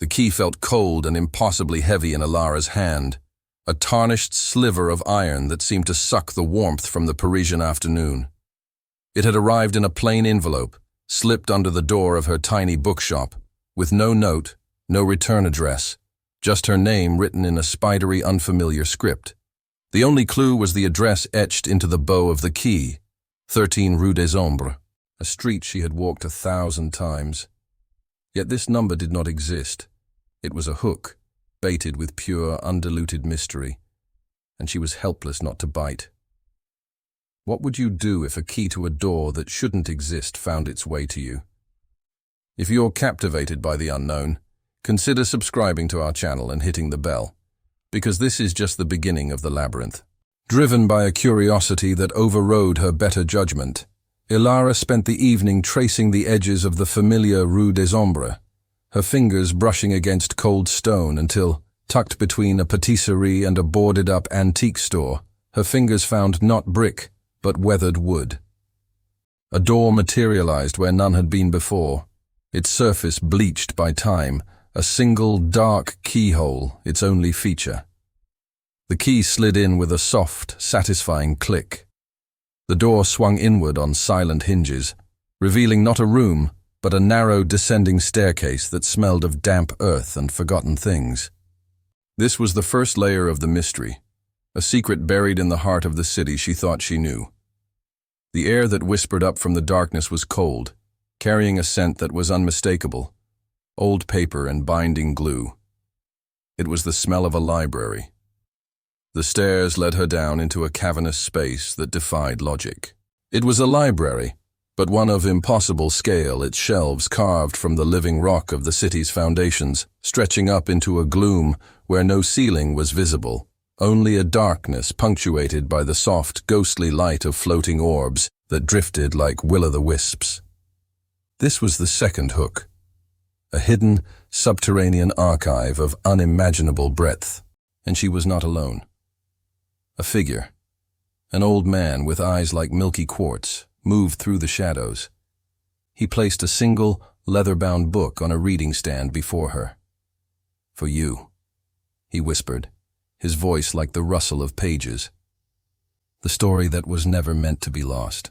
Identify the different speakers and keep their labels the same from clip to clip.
Speaker 1: The key felt cold and impossibly heavy in Elara's hand, a tarnished sliver of iron that seemed to suck the warmth from the Parisian afternoon. It had arrived in a plain envelope, slipped under the door of her tiny bookshop, with no note, no return address, just her name written in a spidery, unfamiliar script. The only clue was the address etched into the bow of the key, 13 Rue des Ombres, a street she had walked 1,000 times. Yet this number did not exist. It was a hook, baited with pure, undiluted mystery, and she was helpless not to bite. What would you do if a key to a door that shouldn't exist found its way to you? If you're captivated by the unknown, consider subscribing to our channel and hitting the bell, because this is just the beginning of the labyrinth. Driven by a curiosity that overrode her better judgment, Elara spent the evening tracing the edges of the familiar Rue des Ombres, her fingers brushing against cold stone until, tucked between a patisserie and a boarded-up antique store, her fingers found not brick, but weathered wood. A door materialized where none had been before, its surface bleached by time, a single dark keyhole, its only feature. The key slid in with a soft, satisfying click. The door swung inward on silent hinges, revealing not a room, but a narrow descending staircase that smelled of damp earth and forgotten things. This was the first layer of the mystery, a secret buried in the heart of the city she thought she knew. The air that whispered up from the darkness was cold, carrying a scent that was unmistakable, old paper and binding glue. It was the smell of a library. The stairs led her down into a cavernous space that defied logic. It was a library, but one of impossible scale, its shelves carved from the living rock of the city's foundations, stretching up into a gloom where no ceiling was visible, only a darkness punctuated by the soft, ghostly light of floating orbs that drifted like will-o'-the-wisps. This was the second hook, a hidden, subterranean archive of unimaginable breadth, and she was not alone. A figure, an old man with eyes like milky quartz, moved through the shadows. He placed a single, leather-bound book on a reading stand before her. "For you," he whispered, his voice like the rustle of pages. The story that was never meant to be lost.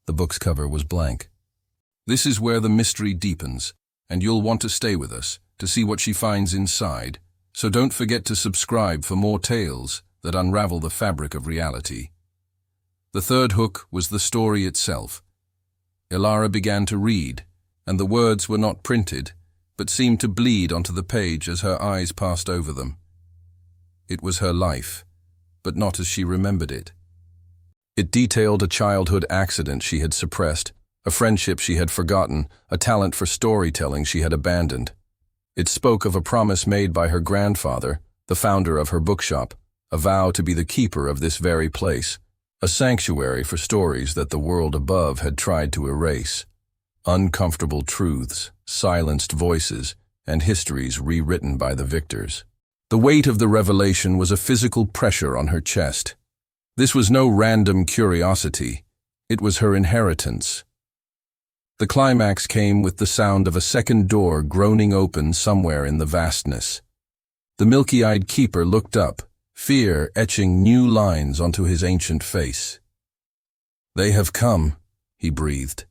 Speaker 1: The book's cover was blank. "This is where the mystery deepens, and you'll want to stay with us to see what she finds inside, so don't forget to subscribe for more tales that unravel the fabric of reality." The third hook was the story itself. Elara began to read, and the words were not printed, but seemed to bleed onto the page as her eyes passed over them. It was her life, but not as she remembered it. It detailed a childhood accident she had suppressed, a friendship she had forgotten, a talent for storytelling she had abandoned. It spoke of a promise made by her grandfather, the founder of her bookshop, a vow to be the keeper of this very place, a sanctuary for stories that the world above had tried to erase. Uncomfortable truths, silenced voices, and histories rewritten by the victors. The weight of the revelation was a physical pressure on her chest. This was no random curiosity. It was her inheritance. The climax came with the sound of a second door groaning open somewhere in the vastness. The milky-eyed keeper looked up, fear etching new lines onto his ancient face. "They have come," he breathed.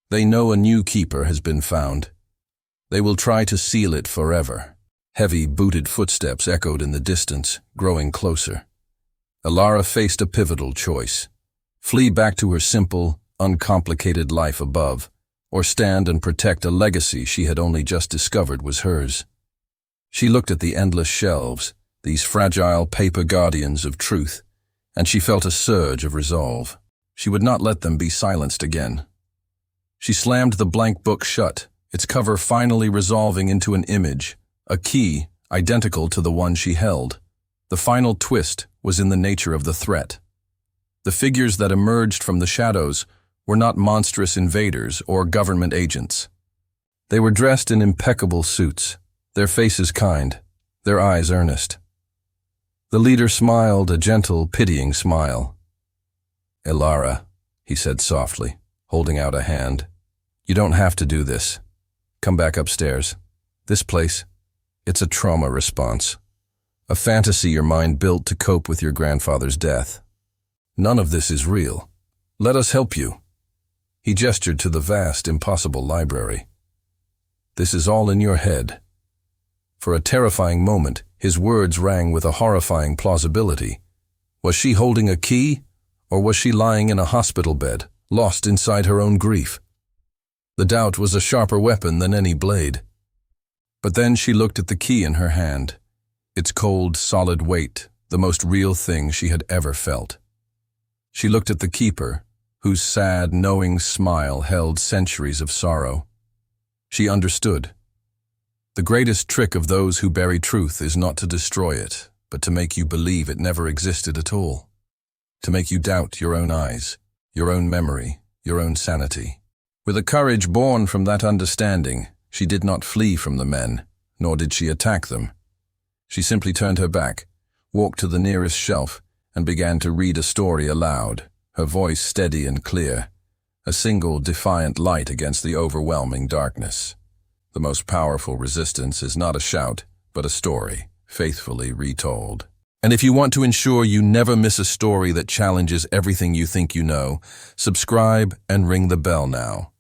Speaker 1: "They know a new keeper has been found. They will try to seal it forever." Heavy, booted footsteps echoed in the distance, growing closer. Elara faced a pivotal choice: flee back to her simple, uncomplicated life above, or stand and protect a legacy she had only just discovered was hers. She looked at the endless shelves, these fragile paper guardians of truth, and she felt a surge of resolve. She would not let them be silenced again. She slammed the blank book shut, its cover finally resolving into an image, a key identical to the one she held. The final twist was in the nature of the threat. The figures that emerged from the shadows were not monstrous invaders or government agents. They were dressed in impeccable suits, their faces kind, their eyes earnest. The leader smiled a gentle, pitying smile. "Elara," he said softly, holding out a hand. "You don't have to do this. Come back upstairs. This place, it's a trauma response. A fantasy your mind built to cope with your grandfather's death. None of this is real. Let us help you. He gestured to the vast, impossible library. This is all in your head. For a terrifying moment, his words rang with a horrifying plausibility. Was she holding a key, or was she lying in a hospital bed, lost inside her own grief? The doubt was a sharper weapon than any blade. But then she looked at the key in her hand. Its cold, solid weight, the most real thing she had ever felt. She looked at the keeper, whose sad, knowing smile held centuries of sorrow. She understood. The greatest trick of those who bury truth is not to destroy it, but to make you believe it never existed at all. To make you doubt your own eyes, your own memory, your own sanity. With a courage born from that understanding, she did not flee from the men, nor did she attack them. She simply turned her back, walked to the nearest shelf, and began to read a story aloud, her voice steady and clear, a single defiant light against the overwhelming darkness. The most powerful resistance is not a shout, but a story, faithfully retold. And if you want to ensure you never miss a story that challenges everything you think you know, subscribe and ring the bell now.